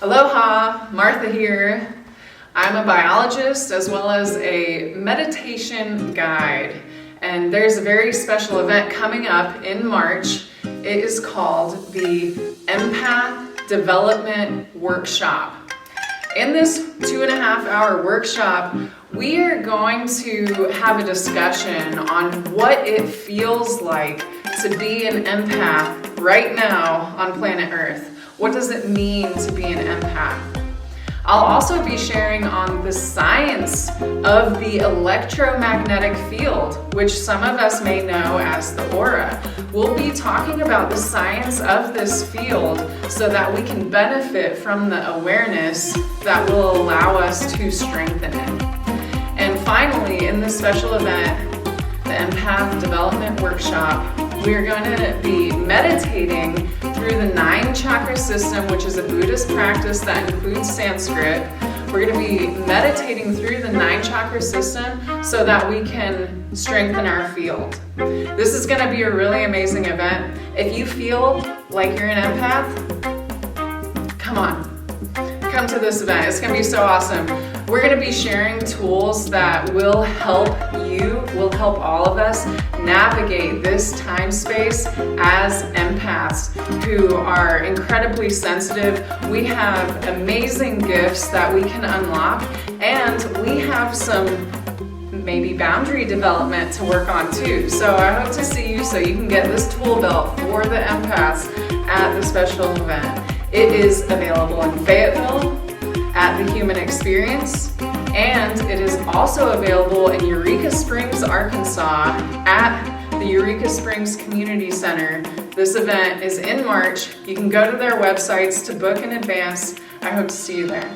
Aloha, Martha here. I'm a biologist as well as a meditation guide, and there's a very special event coming up in March. It is called the Empath Development Workshop. In this 2.5-hour workshop, we are going to have a discussion on what it feels like to be an empath right now on planet Earth. What does it mean to be an empath? I'll also be sharing on the science of the electromagnetic field, which some of us may know as the aura. We'll be talking about the science of this field so that we can benefit from the awareness that will allow us to strengthen it. And finally, in this special event, the Empath Development Workshop, we're going to be meditating through the 9 chakra system, which is a Buddhist practice that includes Sanskrit. We're going to be meditating through the 9 chakra system so that we can strengthen our field. This is going to be a really amazing event. If you feel like you're an empath, come on. Come to this event. It's going to be so awesome. We're going to be sharing tools that will help you, will help all of us navigate this time space as empaths who are incredibly sensitive. We have amazing gifts that we can unlock, and we have some maybe boundary development to work on too. So I hope to see you so you can get this tool belt for the empaths at the special event. It is available in Fayetteville at the Human Experience, and it is also available in Eureka Springs, Arkansas at the Eureka Springs Community Center. This event is in March. You can go to their websites to book in advance. I hope to see you there.